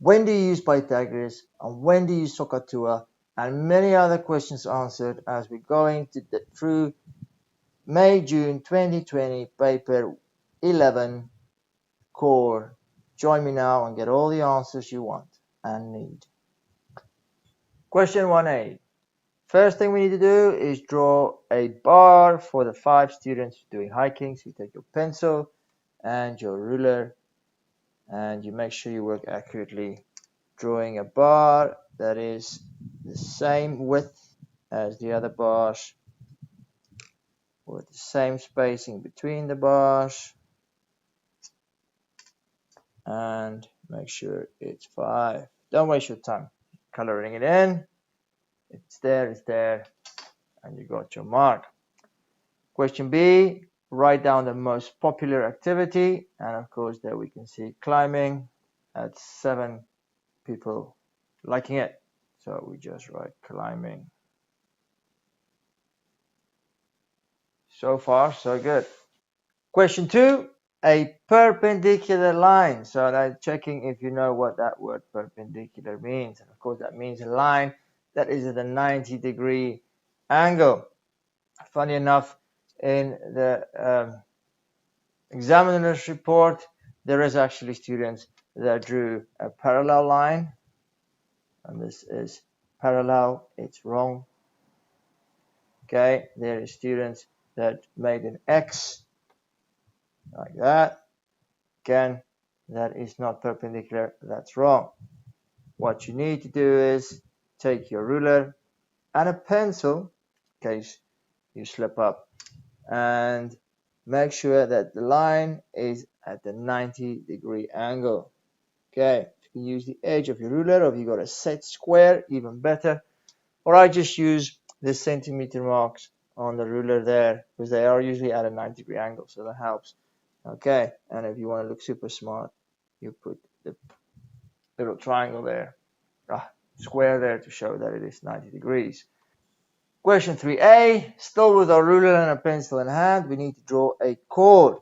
when do you use Pythagoras, and when do you use SOHCAHTOA, and many other questions answered as we're going through May-June 2020 paper 11 core. Join me now and get all the answers you want and need. Question 1A. First thing we need to do is draw a bar for the 5 students doing hiking. So you take your pencil and your ruler and you make sure you work accurately, drawing a bar that is the same width as the other bars with the same spacing between the bars, and make sure it's 5. Don't waste your time coloring it in. It's there, and you got your mark. Question B, write down the most popular activity, and of course there we can see climbing at 7 people liking it, so we just write climbing. So far so good. Question 2, a perpendicular line. So I'm checking if you know what that word perpendicular means, and of course that means a line that is at a 90-degree angle. Funny enough, in the examiner's report there is actually students that drew a parallel line, and this is parallel, it's wrong. Okay, there is students that made an X like that. Again, that is not perpendicular, that's wrong. What you need to do is take your ruler and a pencil, in case you slip up, and make sure that the line is at the 90-degree angle. Okay, you can use the edge of your ruler, or if you got a set square, even better. Or I just use the centimeter marks on the ruler there, because they are usually at a 90-degree angle, so that helps. Okay, and if you want to look super smart, you put the little triangle there, square there, to show that it is 90 degrees. Question 3a, still with our ruler and a pencil in hand, we need to draw a chord.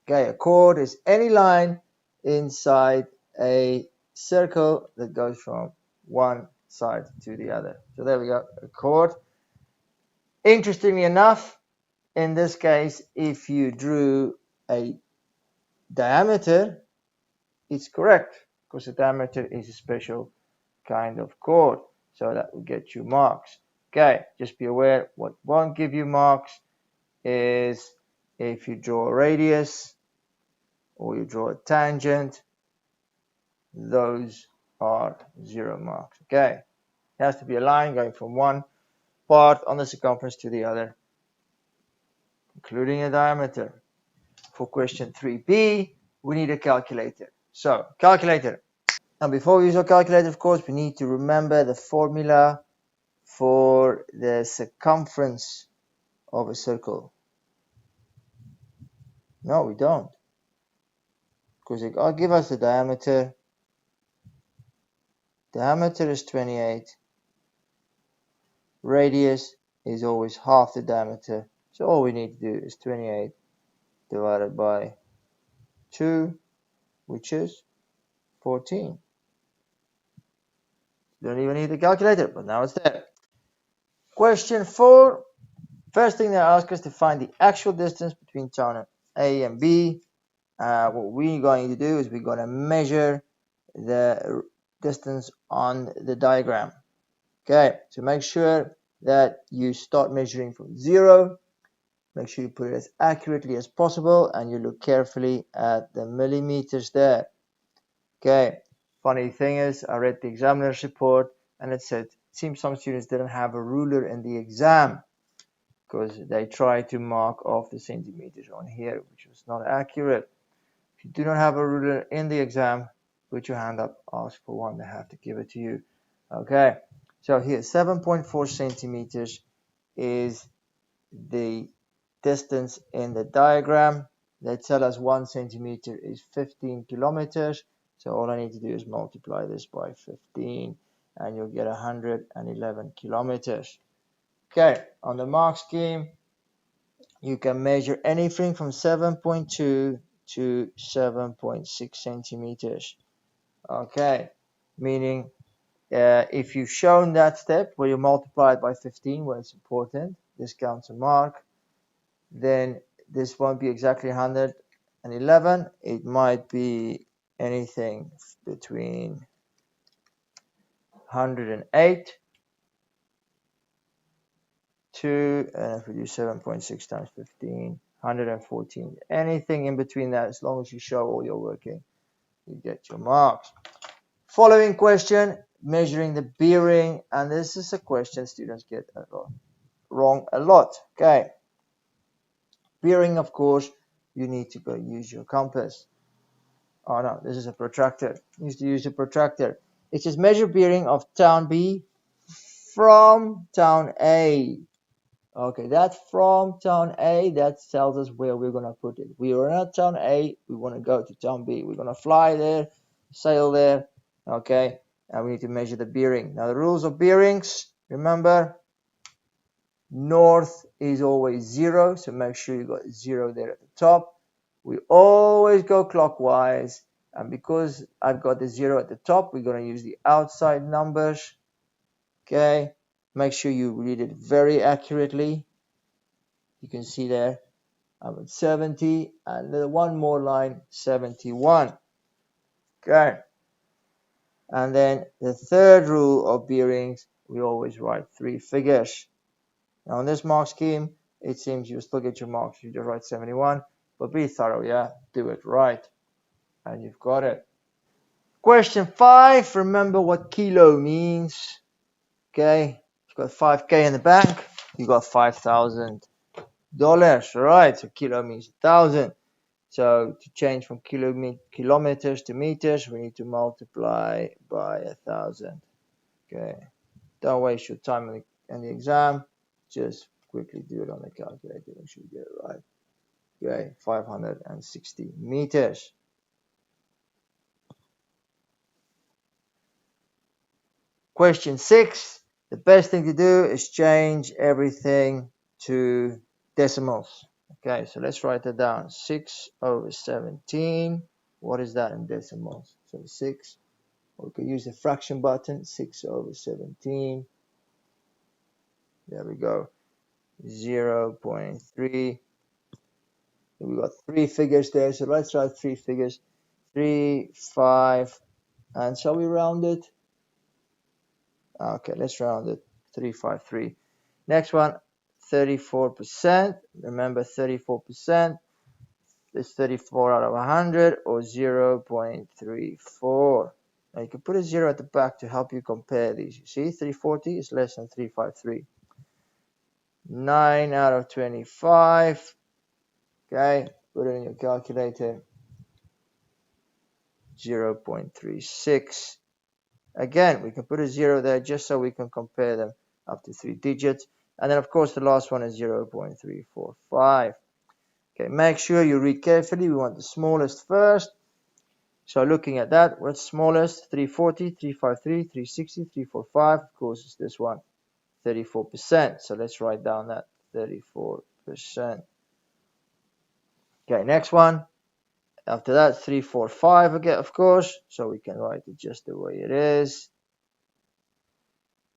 Okay, a chord is any line inside a circle that goes from one side to the other. So there we go, a chord. Interestingly enough, in this case, if you drew a diameter, it's correct, because the diameter is a special kind of chord, so that will get you marks. Okay, just be aware, what won't give you marks is if you draw a radius or you draw a tangent. Those are 0 marks. Okay, it has to be a line going from one part on the circumference to the other, including a diameter. For question 3b, we need a calculator. So, calculator. Now, before we use our calculator, of course, we need to remember the formula for the circumference of a circle. No, we don't, because I'll give us the diameter. Diameter is 28. Radius is always half the diameter, so all we need to do is 28 divided by 2, which is 14. Don't even need the calculator, but now it's there. Question 4. First thing they ask us to find the actual distance between town A and B. What we're going to do is we're going to measure the distance on the diagram. Okay, so make sure that you start measuring from 0. Make sure you put it as accurately as possible, and you look carefully at the millimeters there. Okay, funny thing is, I read the examiner's report and it said it seems some students didn't have a ruler in the exam, because they tried to mark off the centimeters on here, which was not accurate. If you do not have a ruler in the exam, put your hand up, ask for one, they have to give it to you. Okay, so here 7.4 centimeters is the distance in the diagram. They tell us 1 centimeter is 15 kilometers, so all I need to do is multiply this by 15 and you'll get 111 kilometers. Okay, on the mark scheme, you can measure anything from 7.2 to 7.6 centimeters. Okay, meaning if you've shown that step where you multiply it by 15, where it's important, this counts a mark, then this won't be exactly 111. It might be anything between 108 to, and if we do 7.6 times 15, 114. Anything in between that, as long as you show all your working, you get your marks. Following question, measuring the bearing, and this is a question students get wrong a lot. Okay, bearing, of course, you need to go use your compass. Oh no, this is a protractor. You need to use a protractor. It says measure bearing of town B from town A. Okay, that from town A, that tells us where we're going to put it. We are at town A, we want to go to town B. We're going to fly there, sail there, okay, and we need to measure the bearing. Now, the rules of bearings, remember, north is always 0, so make sure you got 0 there at the top. We always go clockwise, and because I've got the 0 at the top, we're going to use the outside numbers, okay. Make sure you read it very accurately. You can see there I'm at 70, and then one more line, 71. Okay, and then the third rule of bearings, we always write 3 figures. Now on this mark scheme, it seems you still get your marks, you just write 71, but be thorough, yeah, do it right, and you've got it. Question 5, remember what kilo means. Okay, you've got 5k in the bank, you got $5,000. Right, so kilo means 1,000. So to change from kilometers to meters, we need to multiply by 1,000. Okay, don't waste your time in the exam. Just quickly do it on the calculator. Make sure you get it right. Okay, 560 meters. Question 6. The best thing to do is change everything to decimals. Okay, so let's write that down. 6/17. What is that in decimals? So 6. We could use the fraction button. 6/17. There we go. 0.3. We got 3 figures there. So let's write 3 figures. 3, 5, and shall we round it? Okay, let's round it. 353. Next one, 34%. Remember 34%. It's 34 out of 100 or 0.34. Now you can put a 0 at the back to help you compare these. You see, 340 is less than 353. 9 out of 25. Okay, put it in your calculator. 0.36. Again, we can put a 0 there just so we can compare them up to 3 digits. And then, of course, the last one is 0.345. Okay, make sure you read carefully. We want the smallest first. So looking at that, what's smallest? 340, 353, 360, 345. Of course, it's this one, 34%. So let's write down that 34%. Okay, next one. After that, 345 again, of course. So we can write it just the way it is.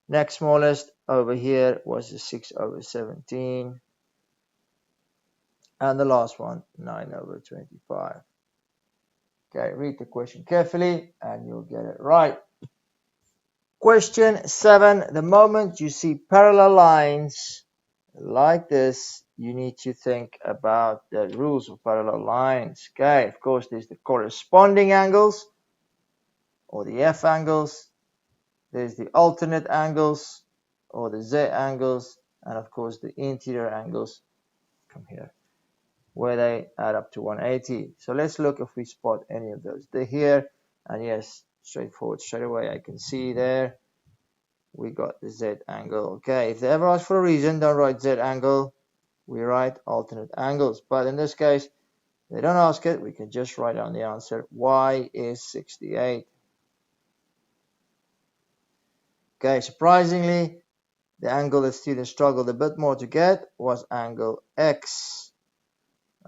Next smallest over here was the 6/17. And the last one, 9/25. Okay, read the question carefully and you'll get it right. Question 7. The moment you see parallel lines like this, you need to think about the rules of parallel lines. Okay, of course, there's the corresponding angles or the F angles. There's the alternate angles or the Z angles. And of course, the interior angles come here, where they add up to 180. So let's look if we spot any of those. They're here, and yes, straightforward, straight away I can see there we got the Z angle. Okay, if they ever ask for a reason, don't write Z angle, we write alternate angles. But in this case, they don't ask it, we can just write down the answer. Y is 68. Okay, surprisingly, the angle that students struggled a bit more to get was angle X.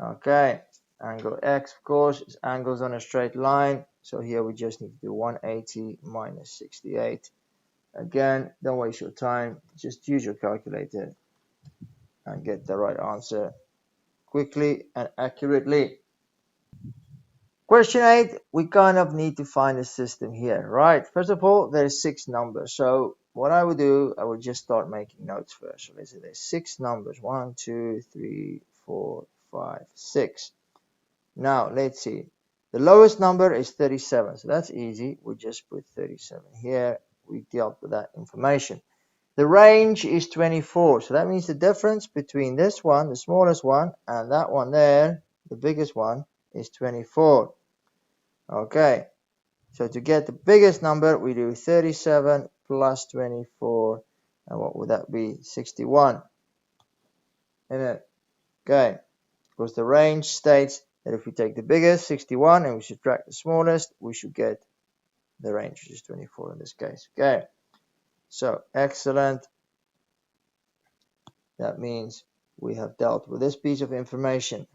Okay, angle X, of course, is angles on a straight line. So here we just need to do 180 minus 68. Again, don't waste your time. Just use your calculator and get the right answer quickly and accurately. Question 8, we kind of need to find a system here, right? First of all, there's 6 numbers. So what I would do, I would just start making notes first. So let's say there's 6 numbers. 1, 2, 3, 4, 5, 6. Now, let's see. The lowest number is 37. So that's easy. We just put 37 here. We dealt with that information. The range is 24. So that means the difference between this one, the smallest one, and that one there, the biggest one, is 24. Okay. So to get the biggest number, we do 37 plus 24. And what would that be? 61. Isn't it? Okay. Because the range states that if we take the biggest, 61, and we subtract the smallest, we should get the range, which is 24 in this case. Okay. So excellent. That means we have dealt with this piece of information.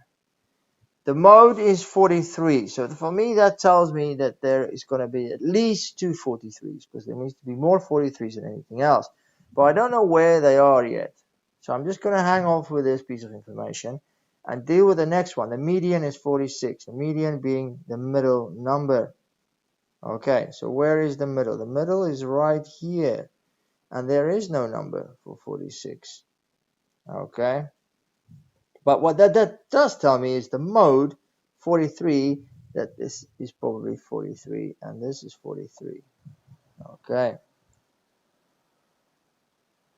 The mode is 43. So for me, that tells me that there is going to be at least 2 43s, because there needs to be more 43s than anything else. But I don't know where they are yet. So I'm just going to hang off with this piece of information and deal with the next one. The median is 46. The median being the middle number. Okay, so where is the middle? The middle is right here. And there is no number for 46. Okay. But what that does tell me is the mode 43, that this is probably 43 and this is 43. Okay.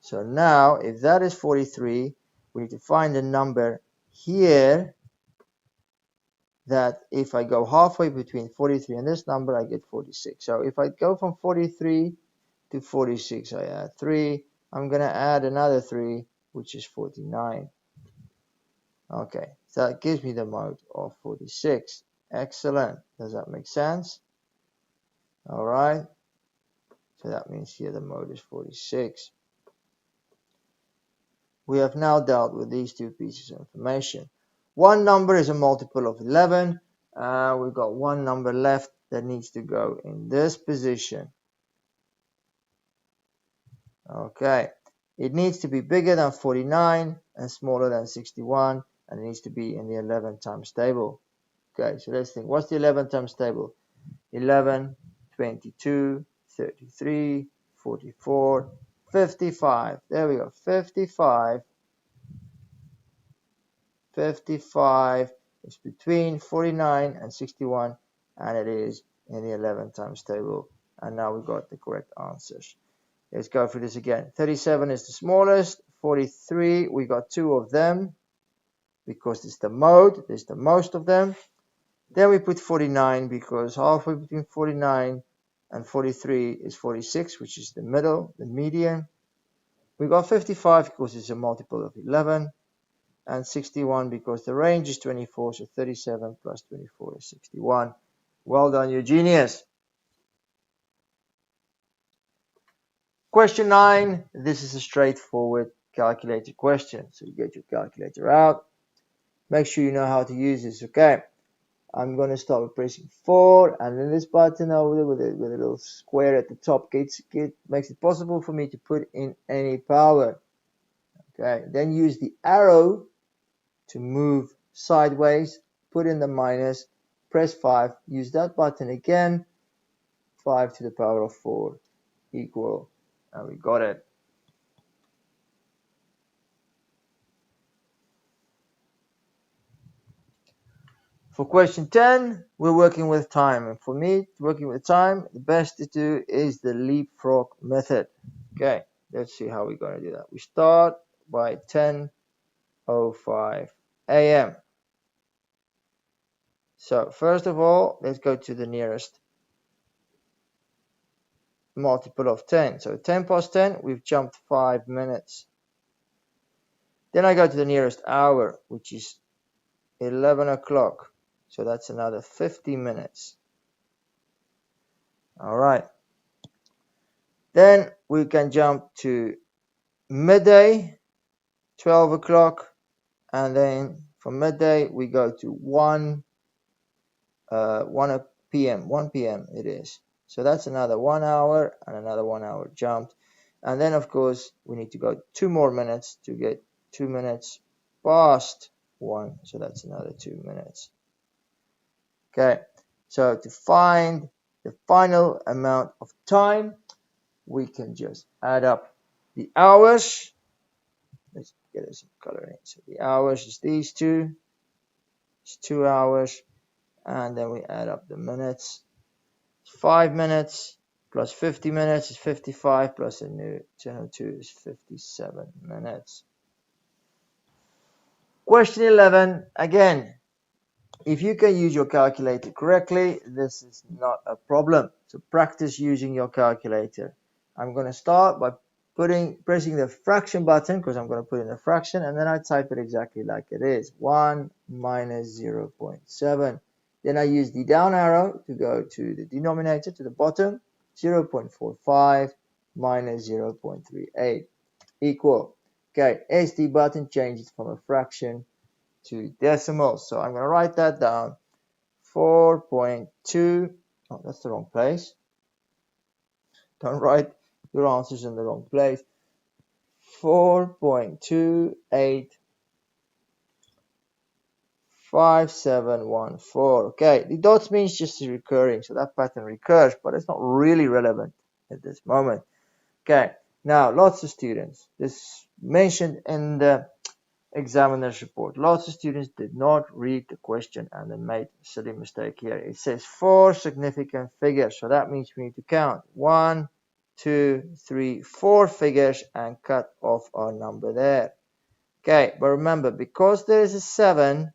So now if that is 43, we need to find a number here that if I go halfway between 43 and this number, I get 46. So if I go from 43 to 46, I add 3. I'm going to add another 3, which is 49. Okay, so that gives me the mode of 46. Excellent. Does that make sense? All right. So that means here the mode is 46. We have now dealt with these two pieces of information. One number is a multiple of 11. We've got one number left that needs to go in this position. Okay. It needs to be bigger than 49 and smaller than 61, and it needs to be in the 11 times table. Okay, so let's think. What's the 11 times table? 11, 22, 33, 44, 55. There we go. 55. 55 is between 49 and 61, and it is in the 11 times table. And now we've got the correct answers. Let's go through this again. 37 is the smallest. 43, we got 2 of them because it's the mode. There's the most of them. Then we put 49 because halfway between 49 and 43 is 46, which is the middle, the median. We got 55 because it's a multiple of 11, and 61 because the range is 24, so 37 plus 24 is 61. Well done, you genius. Question 9. This is a straightforward calculator question. So you get your calculator out. Make sure you know how to use this, okay? I'm going to start with pressing 4, and then this button over there with a little square at the top makes it possible for me to put in any power. Okay, then use the arrow to move sideways, put in the minus, press 5, use that button again, 5 to the power of 4 equal, and we got it. For question 10, we're working with time, and for me, working with time, the best to do is the leapfrog method. Okay, let's see how we're going to do that. We start by 10:05 a.m. So first of all, let's go to the nearest multiple of 10. So 10 past 10, we've jumped 5 minutes. Then I go to the nearest hour, which is 11 o'clock. So that's another 50 minutes. All right. Then we can jump to midday, 12 o'clock. And then from midday, we go to 1 p.m. 1 p.m. it is. So that's another 1 hour and another 1 hour jumped. And then of course we need to go 2 more minutes to get 2 minutes past 1. So that's another 2 minutes. Okay, so to find the final amount of time, we can just add up the hours. Let's get some coloring. So the hours is these two. It's 2 hours. And then we add up the minutes. 5 minutes plus 50 minutes is 55 plus a new 202 is 57 minutes. Question 11, again, if you can use your calculator correctly, this is not a problem. So practice using your calculator. I'm going to start by pressing the fraction button because I'm going to put in a fraction, and then I type it exactly like it is. 1 minus 0.7. Then I use the down arrow to go to the denominator, to the bottom. 0.45 minus 0.38 equal. Okay, SD button changes from a fraction to decimals. So I'm going to write that down. 4.2. Oh, that's the wrong place. Don't write your answers in the wrong place. 4.285714. Okay, the dots means just recurring, so that pattern recurs, but it's not really relevant at this moment. Okay, now lots of students, this mentioned in the examiner's report, lots of students did not read the question and they made a silly mistake here. It says 4 significant figures, so that means we need to count 1, 2, 3, 4 figures and cut off our number there. Okay, but remember, because there is a 7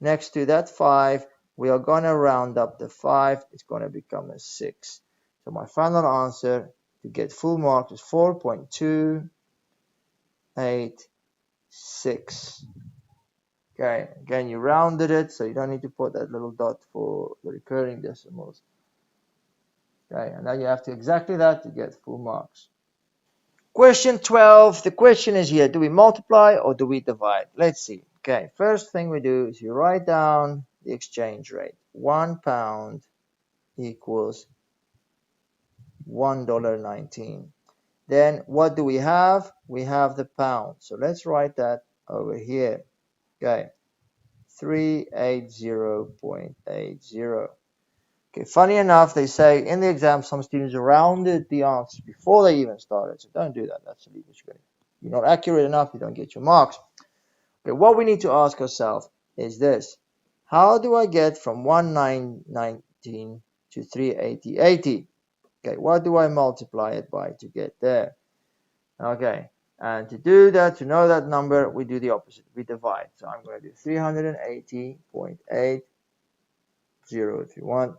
next to that 5, we are going to round up the 5. It's going to become a 6. So my final answer to get full marks is 4.286. Okay, again, you rounded it, so you don't need to put that little dot for the recurring decimals. Okay, and now you have to exactly that to get full marks. Question 12, the question is here, do we multiply or do we divide? Let's see. Okay, first thing we do is you write down the exchange rate. £1 equals $1.19. Then what do we have? We have the pound. So let's write that over here. Okay, 380.80. Okay, funny enough, they say in the exam some students rounded the answers before they even started. So don't do that. That's illegal. You're not accurate enough, you don't get your marks. Okay, what we need to ask ourselves is this. How do I get from 1919 to 380.80? Okay, what do I multiply it by to get there? Okay, and to do that, to know that number, we do the opposite. We divide. So I'm going to do 380.8031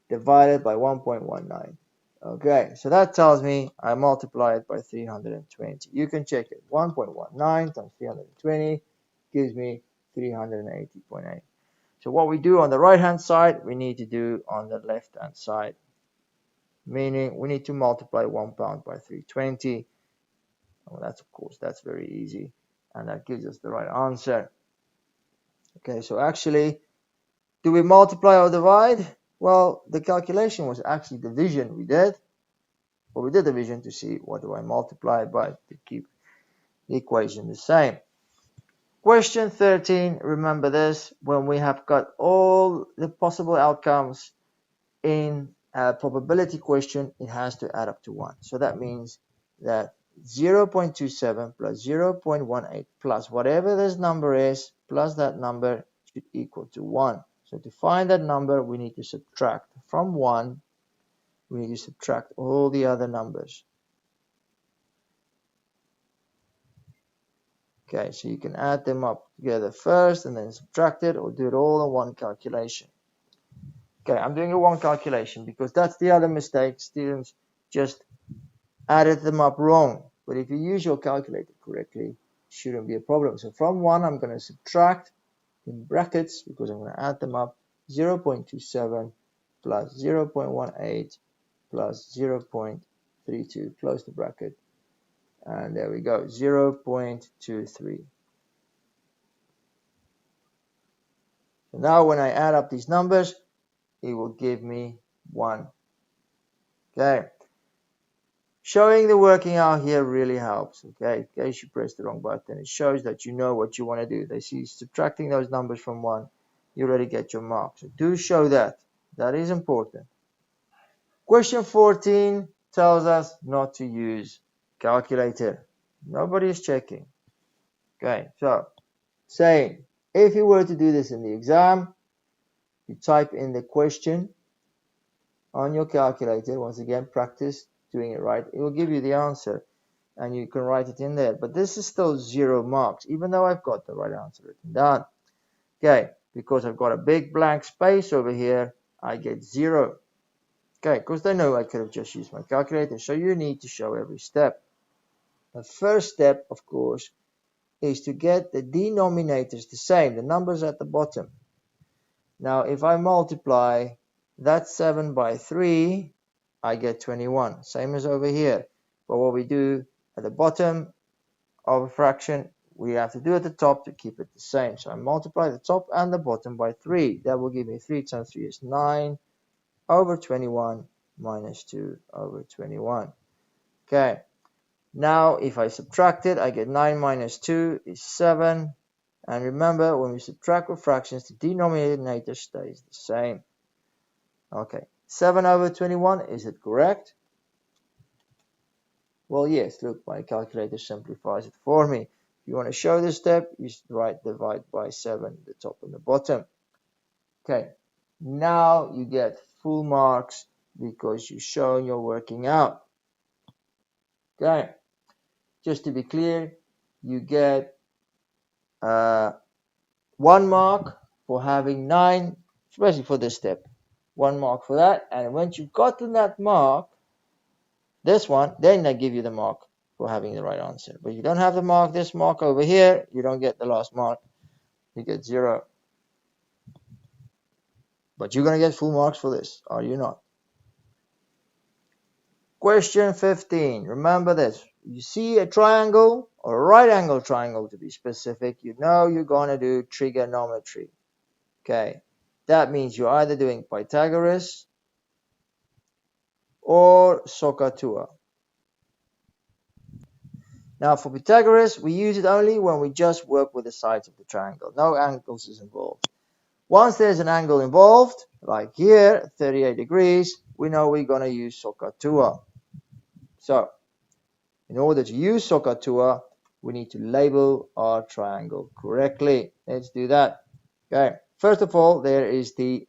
divided by 1.19. Okay, so that tells me I multiply it by 320. You can check it. 1.19 times 320 gives me 380.8. So what we do on the right hand side, we need to do on the left hand side. Meaning we need to multiply £1 by 320. Well, that's very easy. And that gives us the right answer. Okay, so actually, do we multiply or divide? Well, the calculation was actually division we did. But we did division to see what do I multiply by to keep the equation the same. Question 13, remember this, when we have got all the possible outcomes in a probability question, it has to add up to 1. So that means that 0.27 plus 0.18 plus whatever this number is, plus that number should equal to 1. So to find that number, we need to subtract from 1. We need to subtract all the other numbers. Okay, so you can add them up together first and then subtract it, or do it all in one calculation. Okay, I'm doing a one calculation because that's the other mistake. Students just added them up wrong. But if you use your calculator correctly, it shouldn't be a problem. So from 1, I'm going to subtract in brackets because I'm going to add them up 0.27 plus 0.18 plus 0.32, close the bracket. And there we go, 0.23. So now when I add up these numbers, it will give me 1. Okay. Showing the working out here really helps. Okay, in case you press the wrong button, it shows that you know what you want to do. They see subtracting those numbers from 1, you already get your mark. So do show that. That is important. Question 14 tells us not to use calculator. Nobody is checking. Okay, so saying if you were to do this in the exam, you type in the question on your calculator. Once again, practice doing it right. It will give you the answer and you can write it in there. But this is still 0 marks, even though I've got the right answer written down. Okay, because I've got a big blank space over here, I get 0. Okay, because they know I could have just used my calculator. So you need to show every step. The first step, of course, is to get the denominators the same, the numbers at the bottom. Now, if I multiply that 7 by 3, I get 21, same as over here. But what we do at the bottom of a fraction, we have to do at the top to keep it the same. So I multiply the top and the bottom by 3. That will give me 3 times 3 is 9 over 21 minus 2 over 21. Okay, now if I subtract it, I get 9 minus 2 is 7. And remember, when we subtract with fractions, the denominator stays the same. Okay, 7 over 21, is it correct? Well, yes, look, my calculator simplifies it for me. If you want to show this step, you write divide by 7, the top and the bottom. Okay, now you get full marks because you've shown your working out. Okay, just to be clear, you get 1 mark for having 9, especially for this step. 1 mark for that, and once you've gotten that mark, this one, then they give you the mark for having the right answer. But you don't have the mark, this mark over here, you don't get the last mark. You get 0. But you're going to get full marks for this, are you not? Question 15. Remember this. You see a triangle, or a right angle triangle to be specific, you know you're going to do trigonometry. Okay. That means you're either doing Pythagoras or SOHCAHTOA. Now for Pythagoras, we use it only when we just work with the sides of the triangle. No angles is involved. Once there's an angle involved, like here, 38 degrees, we know we're going to use SOHCAHTOA. So, in order to use SOHCAHTOA, we need to label our triangle correctly. Let's do that. Okay, first of all, there is the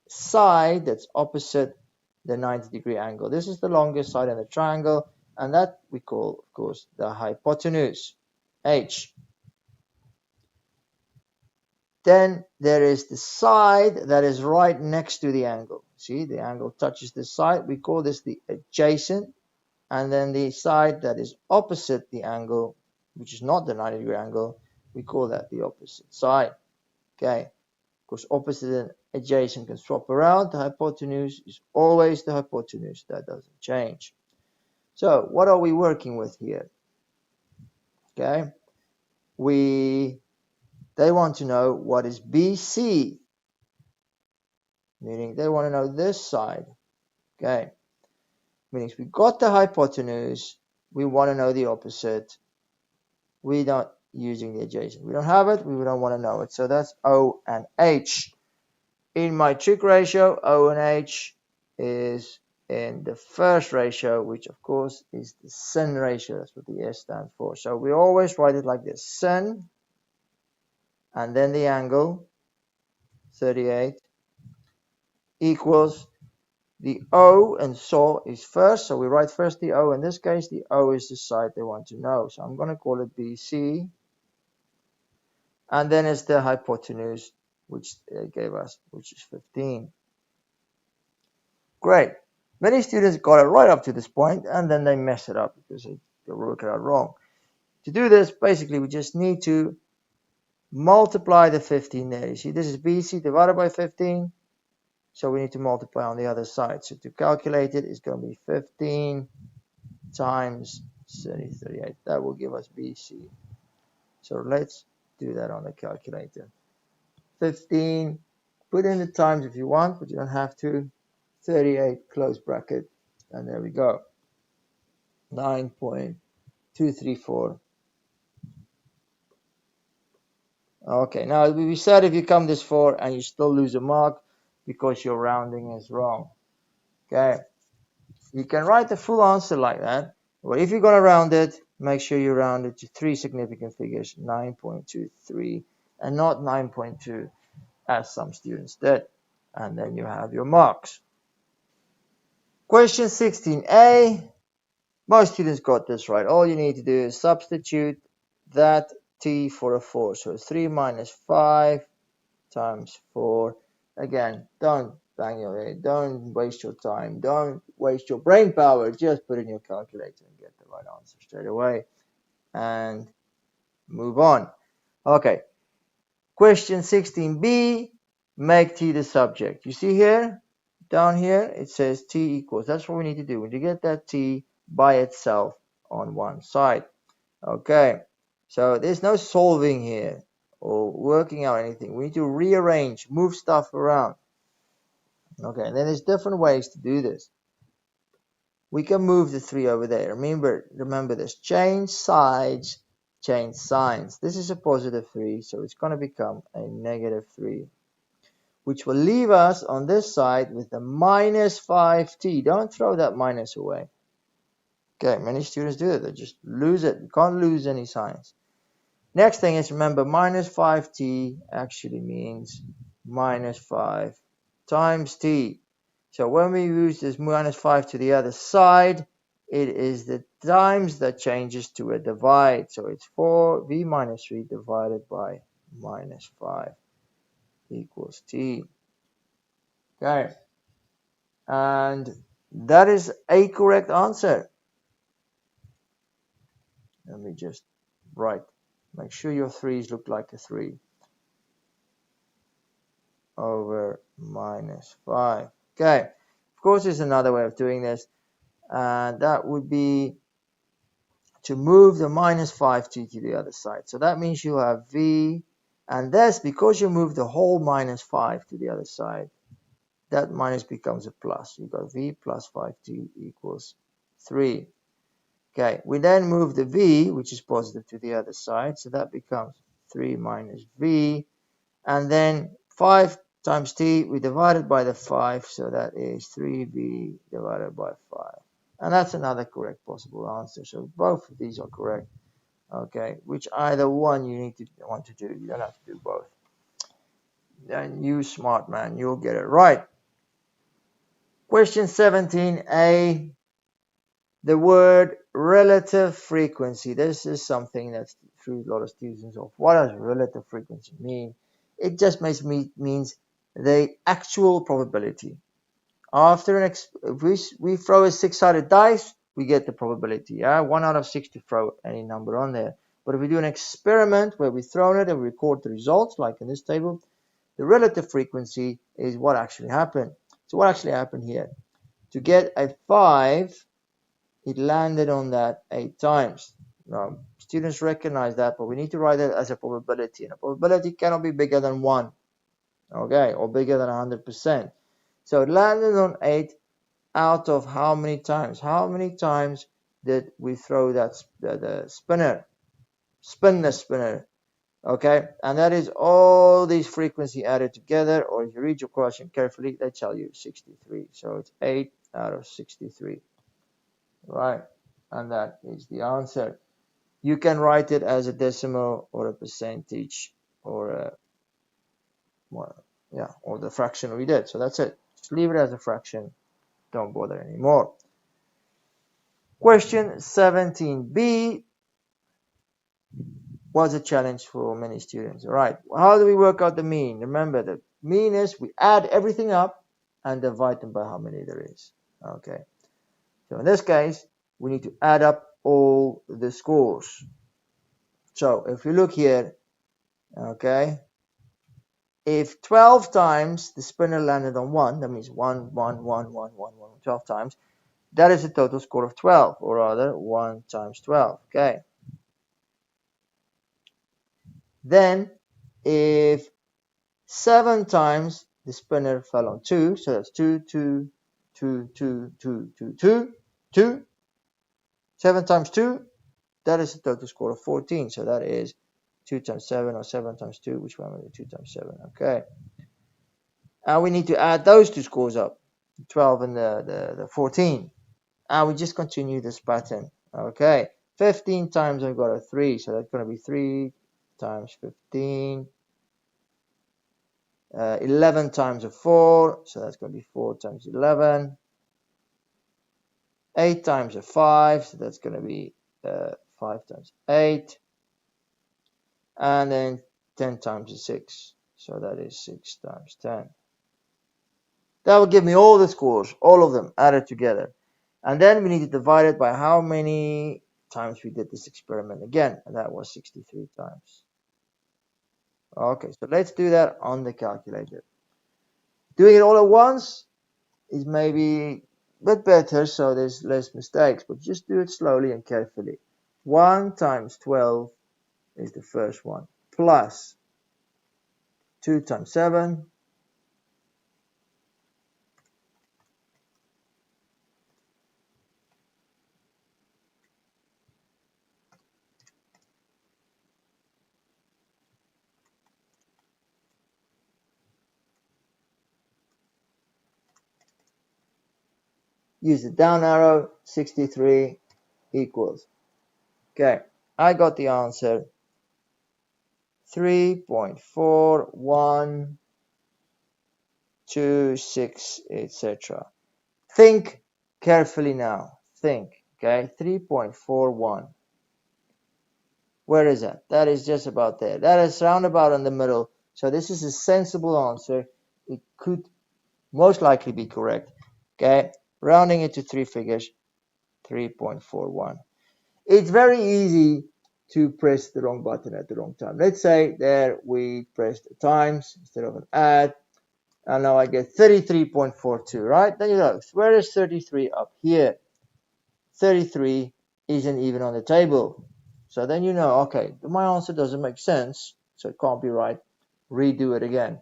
side that's opposite the 90-degree angle. This is the longest side in the triangle, and that we call, of course, the hypotenuse, H. Then there is the side that is right next to the angle. See, the angle touches the side. We call this the adjacent. And then the side that is opposite the angle, which is not the 90-degree angle, we call that the opposite side. Okay, because opposite and adjacent can swap around. The hypotenuse is always the hypotenuse. That doesn't change. So what are we working with here? Okay, they want to know what is BC, meaning they want to know this side. Okay, meaning we got the hypotenuse, we want to know the opposite. We're not using the adjacent. We don't have it, we don't want to know it. So that's O and H. In my trig ratio, O and H is in the first ratio, which of course is the sin ratio. That's what the S stands for. So we always write it like this: sin, and then the angle, 38, equals the O, and so is first. So we write first the O. In this case, the O is the side they want to know. So I'm going to call it BC. And then it's the hypotenuse, which they gave us, which is 15. Great. Many students got it right up to this point, and then they mess it up because they work it out wrong. To do this, basically, we just need to multiply the 15 there. You see, this is BC divided by 15. So we need to multiply on the other side. So to calculate it, it's going to be 15 times 38. That will give us BC. So let's do that on the calculator. 15 Put in the times if you want, but you don't have to. 38 close bracket, and there we go. 9.234. Okay, now we said if you come this far and you still lose a mark because your rounding is wrong. Okay, you can write the full answer like that, but if you're going to round it, make sure you round it to 3 significant figures, 9.23 and not 9.2 as some students did, and then you have your marks. Question 16a. Most students got this right. All you need to do is substitute that t for a 4. So 3 minus 5 times 4. Again, don't bang your head. Don't waste your time. Don't waste your brain power. Just put in your calculator and get the right answer straight away. And move on. Okay. Question 16b. Make t the subject. You see here? Down here, it says t equals. That's what we need to do. We need to get that t by itself on one side. Okay, so there's no solving here or working out anything. We need to rearrange, move stuff around. Okay, and then there's different ways to do this. We can move the 3 over there. Remember this. Change sides, change signs. This is a positive 3, so it's going to become a negative 3. Which will leave us on this side with the minus 5t. Don't throw that minus away. Okay, many students do it. They just lose it. You can't lose any signs. Next thing is, remember, minus 5t actually means minus 5 times t. So when we use this minus 5 to the other side, it is the times that changes to a divide. So it's 4v minus 3 divided by minus 5 equals t. Okay, and that is a correct answer. Let me just write. Make sure your 3's look like a 3 over minus 5. Okay, of course, there's another way of doing this, and that would be to move the minus 5t to the other side. So that means you have v, and this, because you move the whole minus 5 to the other side, that minus becomes a plus. You've got v plus 5t equals 3. Okay, we then move the v, which is positive, to the other side, so that becomes 3 minus v, and then 5 times t, we divide it by the 5, so that is 3v divided by 5. And that's another correct possible answer. So both of these are correct. Okay, which either one you want to do. You don't have to do both. And you smart man, you'll get it right. Question 17a. The word relative frequency. This is something that's through a lot of students of. What does relative frequency mean? It just means the actual probability. After if we throw a 6-sided dice, we get the probability. 1 out of 6 to throw any number on there. But if we do an experiment where we throw it and we record the results, like in this table, the relative frequency is what actually happened. So what actually happened here? To get a 5, it landed on that 8 times. Now, students recognize that, but we need to write it as a probability. And a probability cannot be bigger than 1, okay, or bigger than 100%. So it landed on 8 out of how many times? How many times did we throw that the spinner? Spin the spinner. Okay, and that is all these frequency added together, or if you read your question carefully, they tell you 63. So it's 8 out of 63. Right, and that is the answer. You can write it as a decimal or a percentage or a, well, yeah, or the fraction we did. So that's it. Just leave it as a fraction. Don't bother anymore. Question 17b was a challenge for many students. All right, how do we work out the mean? Remember, the mean is we add everything up and divide them by how many there is. Okay, so in this case, we need to add up all the scores. So if you look here, okay, if 12 times the spinner landed on 1, that means 1, 1, 1, 1, 1, 1, 12 times, that is a total score of 12, or rather 1 times 12. Okay. Then if 7 times the spinner fell on 2, so that's 2, 2, 2, 2, 2, 2, 2, 2. 7 times 2, that is a total score of 14. So that is 2 times 7 or 7 times 2, which one will be 2 times 7? Okay. And we need to add those two scores up, 12 and the 14. And we just continue this pattern. Okay. 15 times I've got a 3, so that's going to be 3 times 15. 11 times a 4, so that's going to be 4 times 11. 8 times a 5, so that's going to be 5 times 8. And then 10 times a 6, so that is 6 times 10. That will give me all the scores, all of them added together. And then we need to divide it by how many times we did this experiment again, and that was 63 times. Okay, so let's do that on the calculator. Doing it all at once is maybe a bit better, so there's less mistakes, but just do it slowly and carefully. 1 times 12 is the first one, plus 2 times 7, use the down arrow, 63 equals. Okay, I got the answer 3.4126, etc. Think carefully now. Think. Okay, 3.41. Where is that? That is just about there. That is roundabout in the middle. So this is a sensible answer. It could most likely be correct. Okay, rounding it to 3 figures, 3.41. It's very easy to press the wrong button at the wrong time. Let's say there we pressed a times instead of an add, and now I get 33.42, right? Then you know, where is 33? Up here. 33 isn't even on the table. So then you know, okay, my answer doesn't make sense, so it can't be right. Redo it again.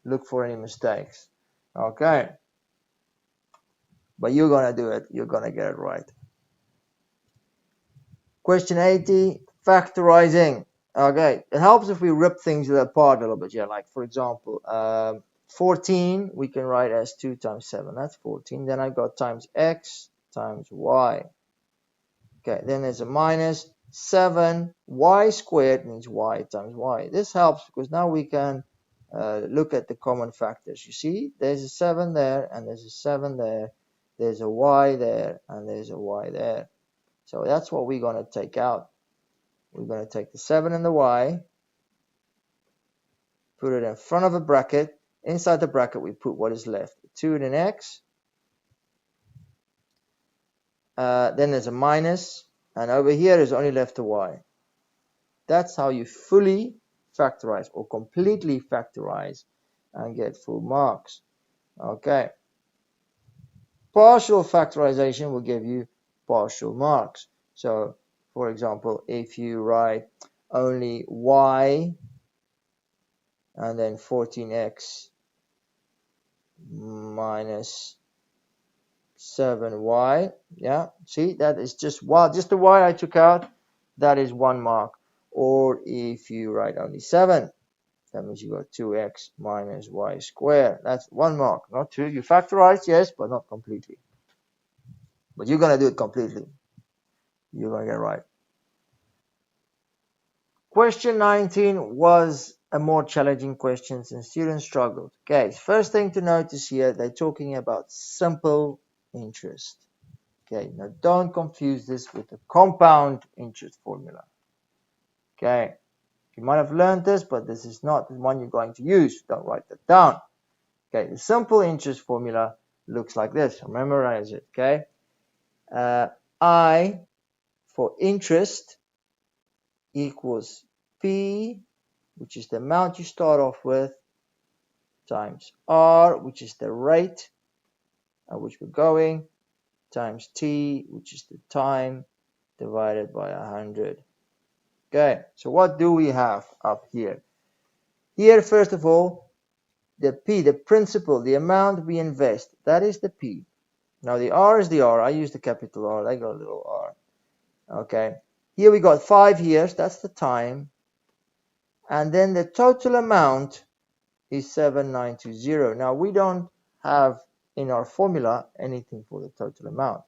Look for any mistakes. Okay. But you're going to do it. You're going to get it right. Question 80, factorizing. Okay, it helps if we rip things apart a little bit. Yeah, like for example, 14 we can write as 2 times 7. That's 14. Then I got times x times y. Okay, then there's a minus 7. Y squared means y times y. This helps because now we can look at the common factors. You see, there's a 7 there, and there's a 7 there. There's a y there, and there's a y there. So that's what we're going to take out. We're going to take the 7 and the y, put it in front of a bracket. Inside the bracket, we put what is left. 2 and an x. Then there's a minus. And over here is only left a y. That's how you fully factorize or completely factorize and get full marks. Okay. Partial factorization will give you partial marks. So, for example, if you write only y and then 14x minus 7y, yeah, see, that is just the y I took out, that is 1 mark. Or if you write only 7, that means you got 2x minus y squared, that's 1 mark, not 2. You factorize, yes, but not completely. But you're going to do it completely. You're going to get it right. Question 19 was a more challenging question and students struggled. Okay, first thing to notice here, they're talking about simple interest. Okay, now don't confuse this with the compound interest formula. Okay, you might have learned this, but this is not the one you're going to use. Don't write that down. Okay, the simple interest formula looks like this. Memorize it. Okay, I for interest equals P, which is the amount you start off with, times R, which is the rate at which we're going, times T, which is the time, divided by 100. Okay, so what do we have up here? Here, first of all, the P, the principal, the amount we invest, that is the P. Now the R is the R. I use the capital R. I got a little R. Okay. Here we got 5 years. That's the time. And then the total amount is 7920. Now we don't have in our formula anything for the total amount.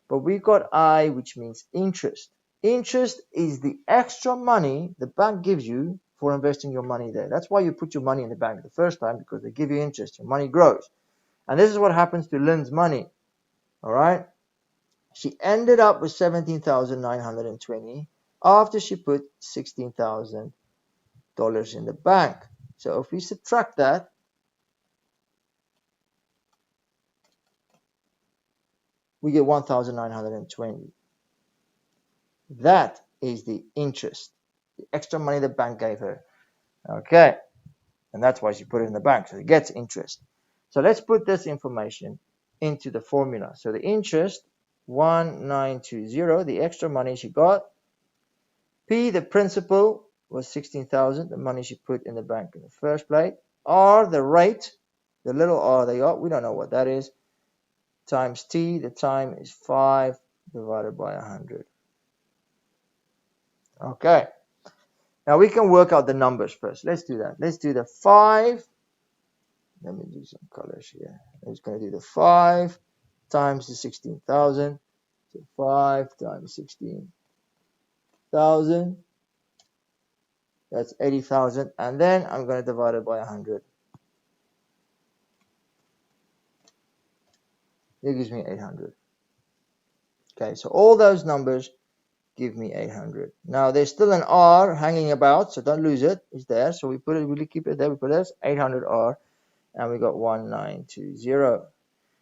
But we got I, which means interest. Interest is the extra money the bank gives you for investing your money there. That's why you put your money in the bank the first time, because they give you interest. Your money grows. And this is what happens to Lynn's money. All right. She ended up with 17,920 after she put $16,000 in the bank. So if we subtract that, we get 1,920. That is the interest, the extra money the bank gave her. Okay, and that's why she put it in the bank, so it gets interest. So let's put this information into the formula. So the interest, 1920, the extra money she got. P, the principal, was 16,000, the money she put in the bank in the first place. R, the rate, the little r they got, we don't know what that is, times T, the time is 5 divided by 100. Okay. Now we can work out the numbers first. Let's do that. Let's do the 5. Let me do some colors here. I'm just going to do the 5 times the 16,000. So 5 times 16,000. That's 80,000. And then I'm going to divide it by 100. It gives me 800. Okay, so all those numbers give me 800. Now there's still an R hanging about, so don't lose it. It's there, so we keep it there. We put it as 800R, and we got 1920.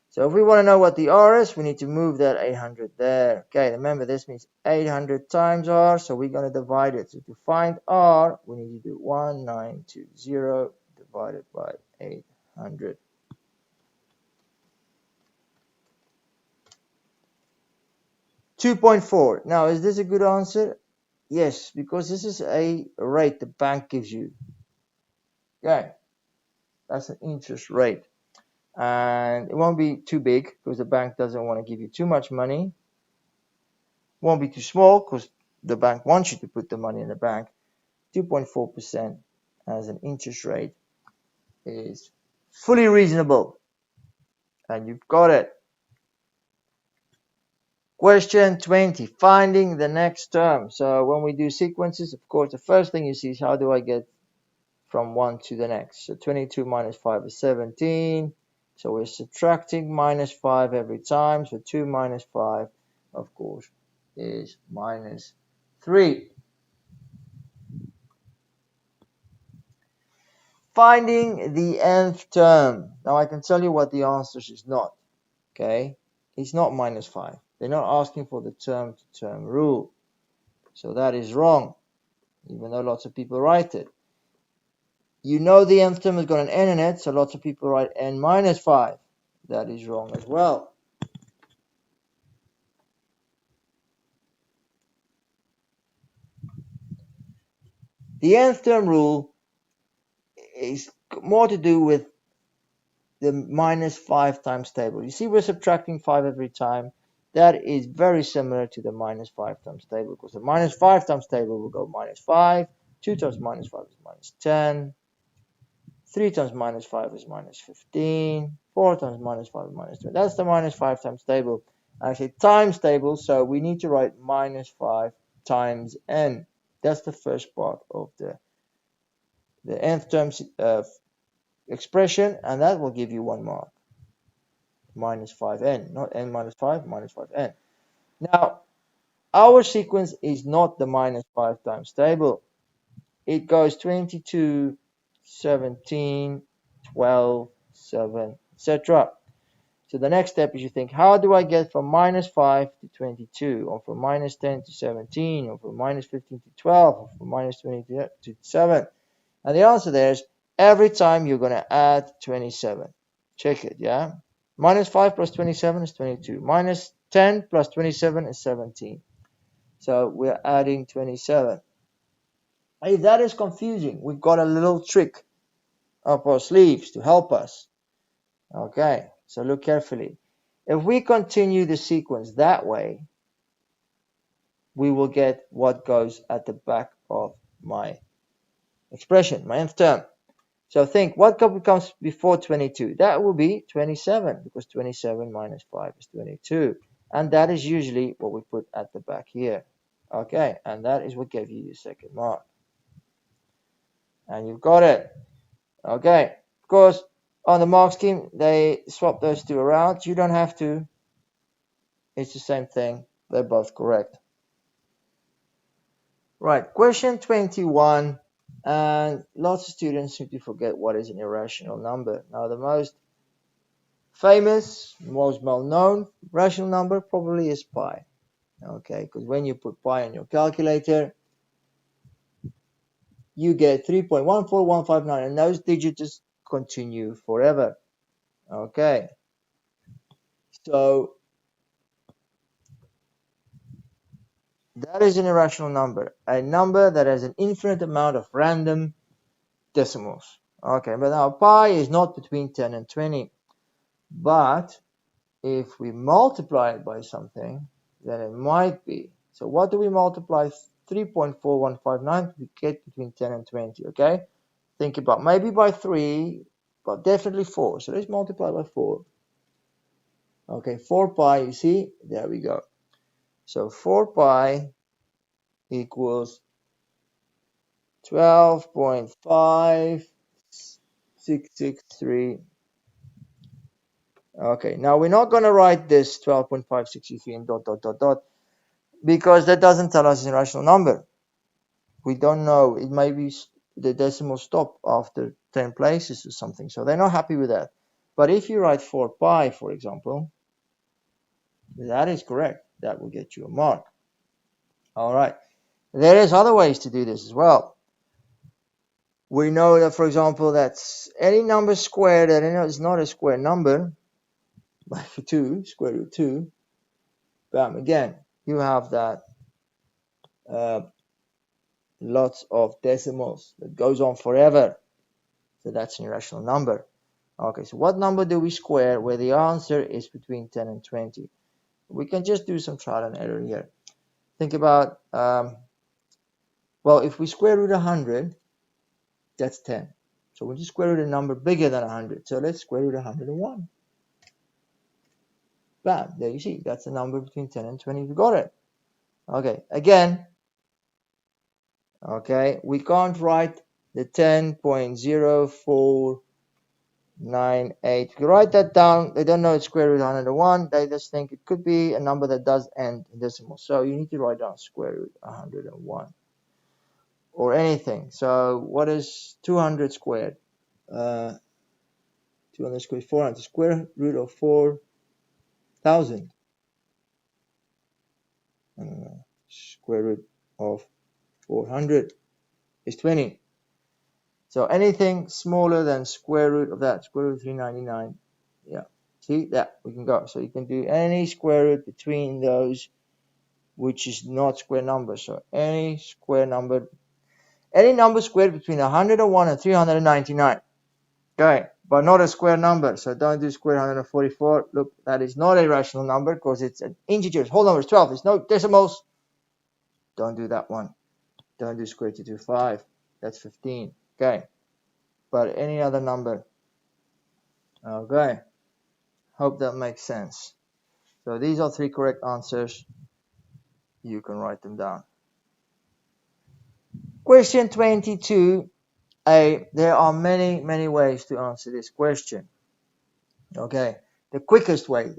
So if we want to know what the R is, we need to move that 800 there. Okay, remember this means 800 times R, so we're going to divide it. So to find R, we need to do 1920 divided by 800. $2.4. Now, is this a good answer? Yes, because this is a rate the bank gives you. Okay, that's an interest rate. And it won't be too big because the bank doesn't want to give you too much money. Won't be too small because the bank wants you to put the money in the bank. 2.4% as an interest rate is fully reasonable. And you've got it. Question 20, finding the next term. So when we do sequences, of course, the first thing you see is how do I get from one to the next. So 22 minus 5 is 17. So we're subtracting minus 5 every time. So 2 minus 5, of course, is minus 3. Finding the nth term. Now I can tell you what the answer is not. Okay, it's not minus 5. They're not asking for the term-to-term rule. So that is wrong, even though lots of people write it. You know the nth term has got an n in it, so lots of people write n minus 5. That is wrong as well. The nth term rule is more to do with the minus 5 times table. You see we're subtracting 5 every time. That is very similar to the minus 5 times table, because the minus 5 times table will go minus 5, 2 times minus 5 is minus 10, 3 times minus 5 is minus 15, 4 times minus 5 is minus 20. That's the minus 5 times table. Actually times table, so we need to write minus 5 times n. That's the first part of the nth term expression, and that will give you 1 mark. Minus 5n, not n minus 5, minus 5n. Now, our sequence is not the minus 5 times table. It goes 22, 17, 12, 7, etc. So the next step is you think, how do I get from minus 5 to 22, or from minus 10 to 17, or from minus 15 to 12, or from minus 20 to 7? And the answer there is every time you're going to add 27. Check it, yeah? Minus 5 plus 27 is 22. Minus 10 plus 27 is 17. So we're adding 27. If that is confusing, we've got a little trick. up our sleeves to help us. Okay, so look carefully. If we continue the sequence that way, we will get what goes at the back of my expression, my nth term. So think, what comes before 22? That will be 27, because 27 minus 5 is 22. And that is usually what we put at the back here. Okay, and that is what gave you your second mark. And you've got it. Okay, of course, on the mark scheme, they swap those two around. You don't have to. It's the same thing. They're both correct. Right, question 21. And lots of students seem to forget what is an irrational number. Now, the most famous, most well-known rational number probably is pi. Okay, because when you put pi in your calculator, you get 3.14159, and those digits just continue forever. Okay, so that is an irrational number, a number that has an infinite amount of random decimals. Okay, but now pi is not between 10 and 20, but if we multiply it by something, then it might be. So what do we multiply 3.4159 we get between 10 and 20? Okay, think about maybe by 3, but definitely 4. So let's multiply by 4. Okay, 4 pi, you see, there we go. So 4 pi equals 12.5663. Okay, now we're not going to write this 12.563 and dot dot dot dot, because that doesn't tell us it's a rational number. We don't know. It may be the decimal stop after 10 places or something, so they're not happy with that. But if you write 4 pi, for example, that is correct. That will get you a mark. All right. There is other ways to do this as well. We know that, for example, that's any number squared that is not a square number, like 2, square root 2, bam, again, you have that lots of decimals that goes on forever. So that's an irrational number. Okay, so what number do we square where the answer is between 10 and 20? We can just do some trial and error here. Think about, well, if we square root 100, that's 10. So we'll just square root a number bigger than 100. So let's square root 101. Bam, there you see, that's a number between 10 and 20. We got it. Okay, again, okay, we can't write the 10.0498. You can write that down. They don't know it's square root 101. They just think it could be a number that does end in decimal. So you need to write down square root 101 or anything. So what is 200 squared? 200 squared, 400. Square root of 4,000. Square root of 400 is 20. So anything smaller than square root of that, square root of 399, yeah, see that we can go. So you can do any square root between those, which is not square number. So any square number, any number squared between 101 and 399. Okay, but not a square number. So don't do square 144. Look, that is not a rational number because it's an integer. Whole number is 12. There's no decimals. Don't do that one. Don't do square 225. That's 15. Okay, but any other number. Okay, hope that makes sense. So these are 3 correct answers. You can write them down. Question 22. There are many ways to answer this question. Okay, the quickest way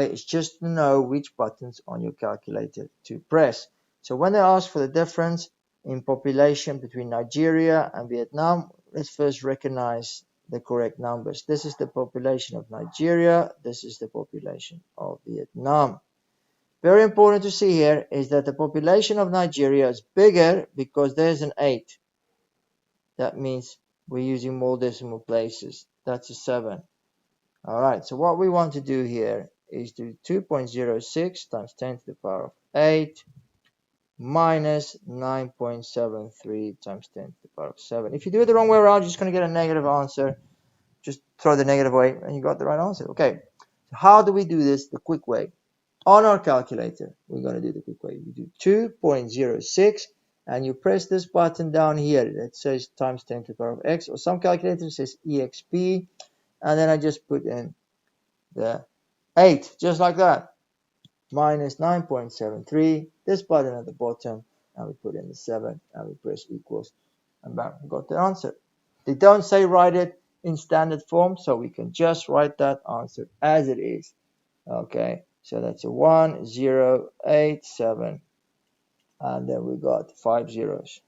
is just to know which buttons on your calculator to press. So when they ask for the difference in population between Nigeria and Vietnam, let's first recognize the correct numbers. This is the population of Nigeria. This is the population of Vietnam. Very important to see here is that the population of Nigeria is bigger because there's an 8. That means we're using more decimal places. That's a 7. All right, so what we want to do here is do 2.06 times 10 to the power of 8 minus 9.73 times 10 to the power of 7. If you do it the wrong way around, you're just going to get a negative answer. Just throw the negative away and you got the right answer. Okay, so how do we do this the quick way? On our calculator, we're going to do the quick way. You do 2.06 and you press this button down here that says times 10 to the power of x, or some calculators says exp, and then I just put in the 8, just like that, minus 9.73, this button at the bottom, and we put in the 7 and we press equals, and bam, we got the answer. They don't say write it in standard form, so we can just write that answer as it is. Okay, so that's a 1087, and then we got 5 zeros.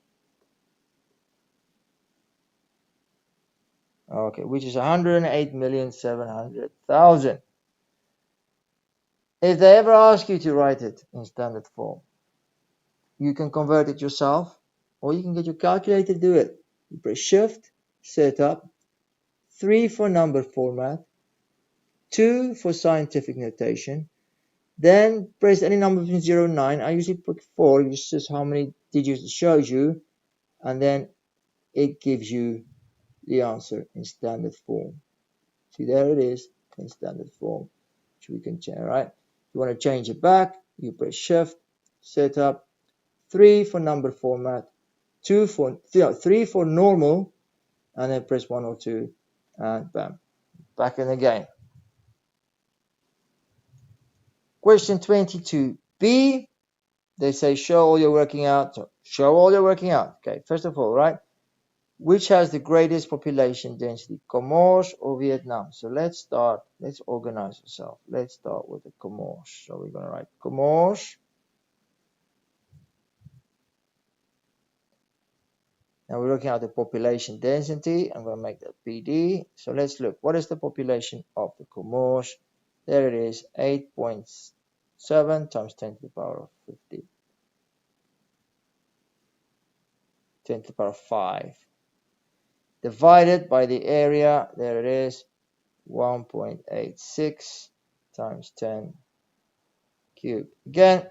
Okay, which is 108,700,000. If they ever ask you to write it in standard form, you can convert it yourself, or you can get your calculator to do it. You press shift, set up, 3 for number format, 2 for scientific notation, then press any number between 0 and 9. I usually put 4, it's just how many digits it shows you, and then it gives you the answer in standard form. See, there it is in standard form, which we can change, right? If you want to change it back, you press shift, set up, 3 for number format, 3 for normal, and then press 1 or 2, and bam, back in the game. Question 22b, they say show all your working out. So show all your working out. Okay, first of all, right, which has the greatest population density, Comoros or Vietnam? So let's organize ourselves. Let's start with the Comoros. So we're going to write Comoros. And we're looking at the population density. I'm going to make that PD. So let's look. What is the population of the Comoros? There it is, 8.7 times 10 to the power of 50. 10 to the power of 5. Divided by the area, there it is, 1.86 times 10 cubed. Again,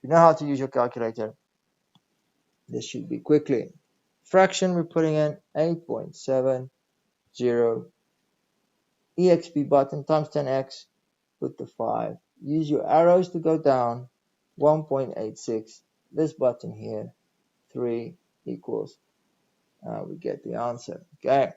you know how to use your calculator. This should be quickly. Fraction, we're putting in 8.70. EXP button times 10x, put the 5. Use your arrows to go down. 1.86. This button here, 3 equals. We get the answer. Okay.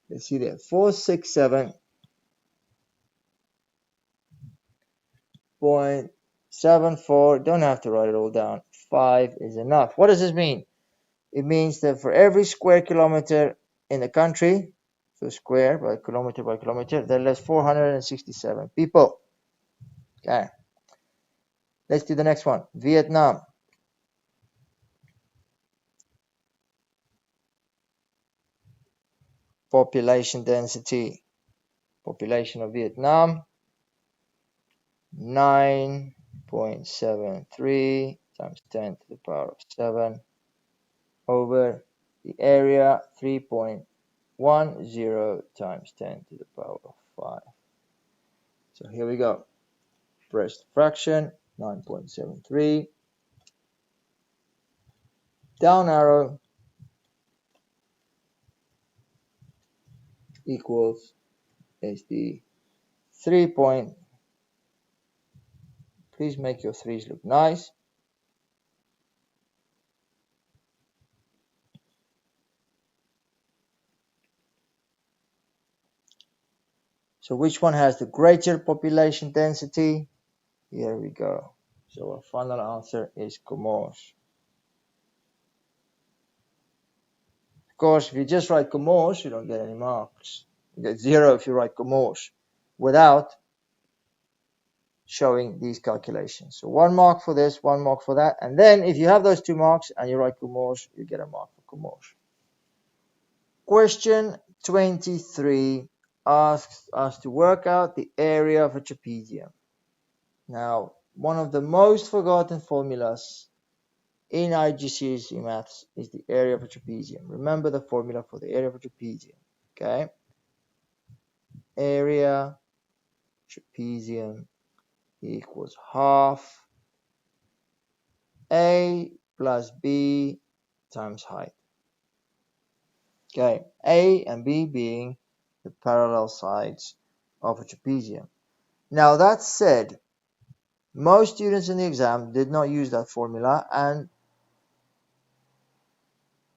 Let's see there. 467.74. Don't have to write it all down. 5 is enough. What does this mean? It means that for every square kilometer in the country, so square by kilometer, there lives 467 people. Okay. Let's do the next one. Vietnam. Population density. Population of Vietnam, 9.73 times 10 to the power of 7 over the area, 3.10 times 10 to the power of 5. So here we go. Press the fraction, 9.73. Down arrow equals is the 3 point. Please make your 3's look nice. So which one has the greater population density? Here we go. So our final answer is Comoros. Of course, if you just write Comoros, you don't get any marks. You get 0 if you write Comoros without showing these calculations. So 1 mark for this, 1 mark for that. And then if you have those 2 marks and you write Comoros, you get a mark for Comoros. Question 23 asks us to work out the area of a trapezium. Now, one of the most forgotten formulas in IGCSE Maths is the area of a trapezium. Remember the formula for the area of a trapezium. Okay? Area trapezium equals half A plus B times height. Okay, A and B being the parallel sides of a trapezium. Now that said, most students in the exam did not use that formula, and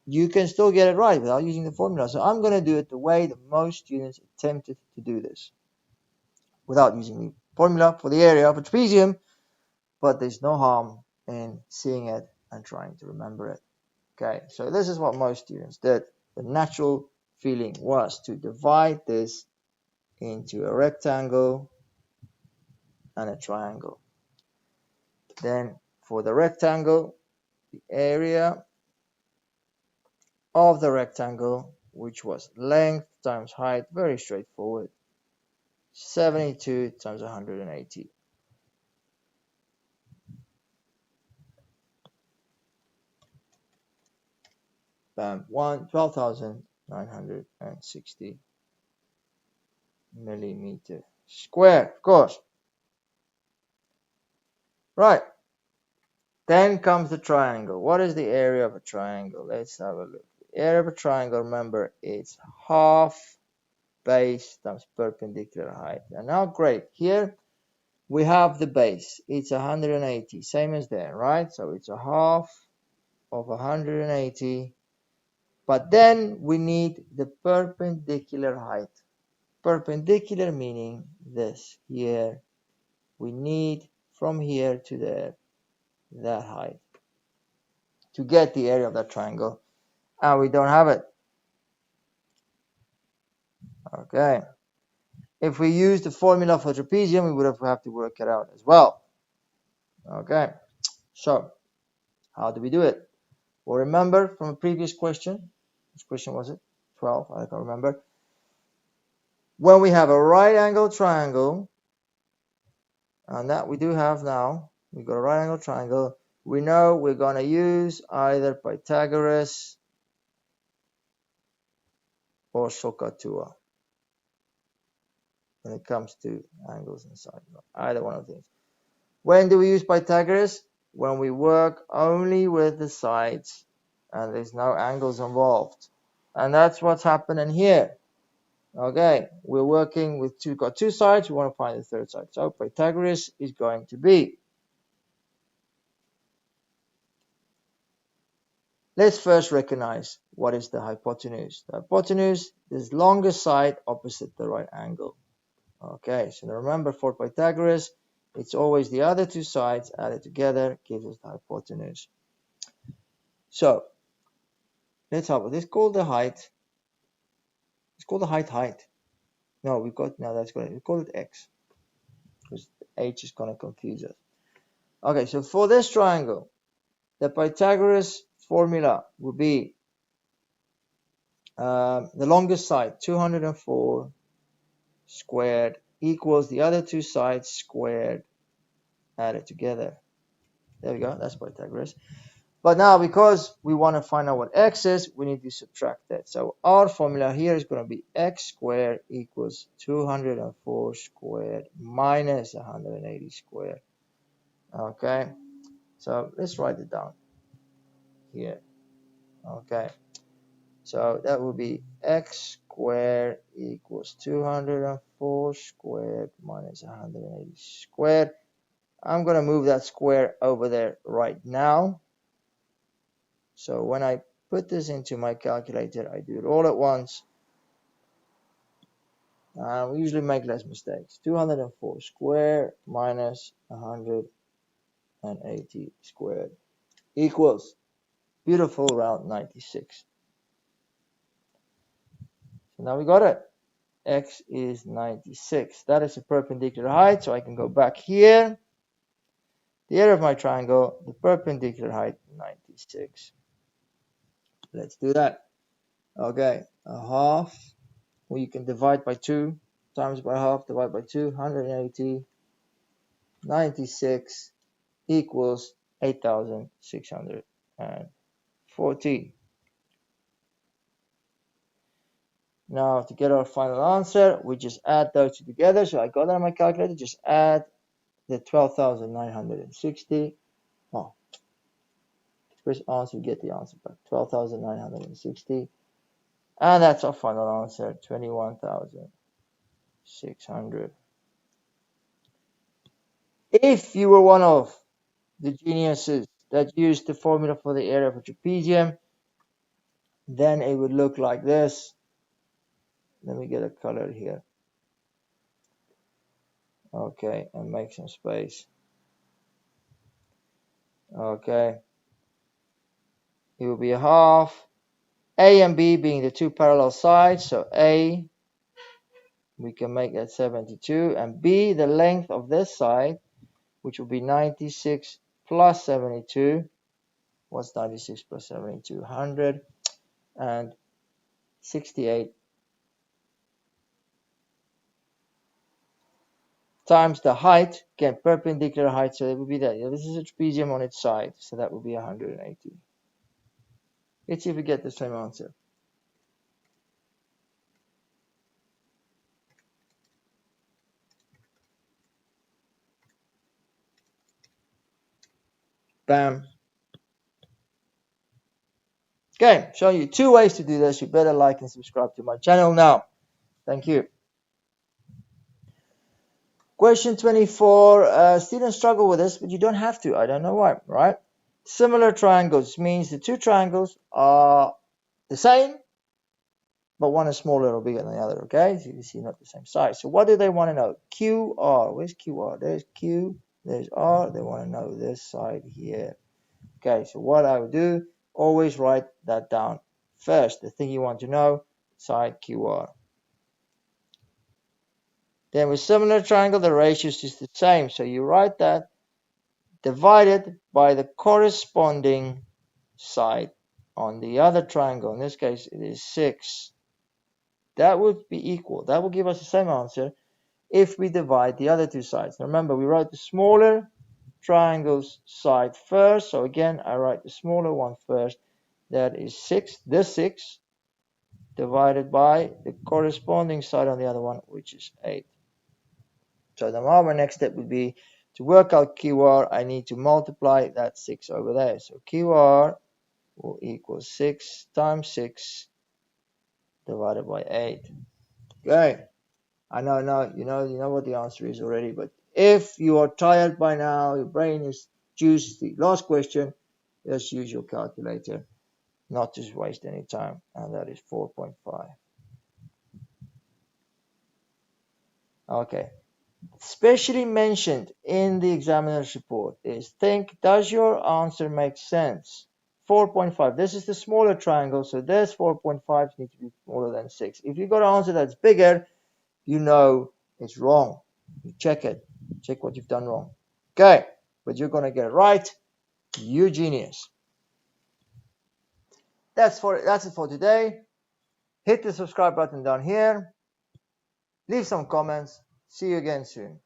you can still get it right without using the formula. So I'm going to do it the way that most students attempted to do this, without using the formula for the area of a trapezium, but there's no harm in seeing it and trying to remember it. Okay, so this is what most students did. The natural feeling was to divide this into a rectangle and a triangle. Then for the rectangle, the area of the rectangle, which was length times height, very straightforward, 72 times 180. Bam, 12,960 millimeter square, of course. Right, then comes the triangle. What is the area of a triangle? Let's have a look. The area of a triangle, remember, it's half base times perpendicular height. And now, great, here we have the base. It's 180, same as there, right? So it's a half of 180. But then we need the perpendicular height. Perpendicular meaning this here. We need from here to there that height to get the area of that triangle, and we don't have it. Okay, if we use the formula for trapezium, we would have to work it out as well. Okay, so how do we do it? Well, remember from a previous question, which question was it? 12, I can't remember. When we have a right angle triangle, and that we do have now, we've got a right angle triangle, we know we're going to use either Pythagoras or SOHCAHTOA when it comes to angles and sides, either one of these. When do we use Pythagoras? When we work only with the sides and there's no angles involved. And that's what's happening here. Okay, we're working with got two sides, we want to find the third side. So Pythagoras is going to be, let's first recognize what is the hypotenuse. The hypotenuse is the longest side opposite the right angle. Okay, so now remember for Pythagoras, it's always the other two sides added together gives us the hypotenuse. So let's have it. Let's call the height. Let's call the height. No, we've got now that's good. We call it x because h is going to confuse us. Okay, so for this triangle, the Pythagoras formula would be the longest side 204 squared equals the other two sides squared added together. There we go. That's Pythagoras. But now, because we want to find out what x is, we need to subtract that. So our formula here is going to be x squared equals 204 squared minus 180 squared. Okay, so let's write it down here. Okay, so that will be x squared equals 204 squared minus 180 squared. I'm going to move that square over there right now. So when I put this into my calculator, I do it all at once. We usually make less mistakes. 204 squared minus 180 squared equals beautiful round 96. So now we got it. X is 96. That is a perpendicular height, so I can go back here. The area of my triangle, the perpendicular height, 96. Let's do that. Okay, a half. Well, you can divide by 2 times by half, divide by 2, 180, 96 equals 8,640. Now to get our final answer, we just add those two together. So I got that on my calculator, just add the 12,960. Oh, Press answer, you get the answer back. 12,960. And that's our final answer, 21,600. If you were one of the geniuses that used the formula for the area of a trapezium, then it would look like this. Let me get a color here. Okay, and make some space. Okay, it will be a half. A and B being the two parallel sides, so A, we can make that 72, and B, the length of this side, which will be 96 plus 72. What's 96 plus 72? 100, and 68 times the height, again, perpendicular height, so it would be that. This is a trapezium on its side, so that would be 180. Let's see if we get the same answer. Bam. Okay, showing you two ways to do this. You better like and subscribe to my channel now. Thank you. Question 24. Students struggle with this, but you don't have to. I don't know why, right? Similar triangles means the two triangles are the same, but one is smaller or bigger than the other, okay? So you see not the same size. So what do they want to know? QR. Where's QR? There's Q, there's R. They want to know this side here. Okay, so what I would do, always write that down first. The thing you want to know, side QR. Then with similar triangle, the ratio is just the same. So you write that divided by the corresponding side on the other triangle. In this case, it is 6. That would be equal. That will give us the same answer if we divide the other two sides. Now remember, we wrote the smaller triangle's side first. So again, I write the smaller one first. That is 6. This 6 divided by the corresponding side on the other one, which is 8. So now our next step would be to work out QR. I need to multiply that 6 over there. So QR will equal 6 times 6 divided by 8. Okay. I know you know what the answer is already, but if you are tired by now, your brain is juiced, the last question, just use your calculator, not to waste any time, and that is 4.5. Okay. Specially mentioned in the examiner's report is think, does your answer make sense? 4.5. This is the smaller triangle, so this 4.5 needs to be smaller than 6. If you've got an answer that's bigger, you know it's wrong. You check it. Check what you've done wrong. Okay, but you're going to get it right. You genius. That's it for today. Hit the subscribe button down here. Leave some comments. See you again soon.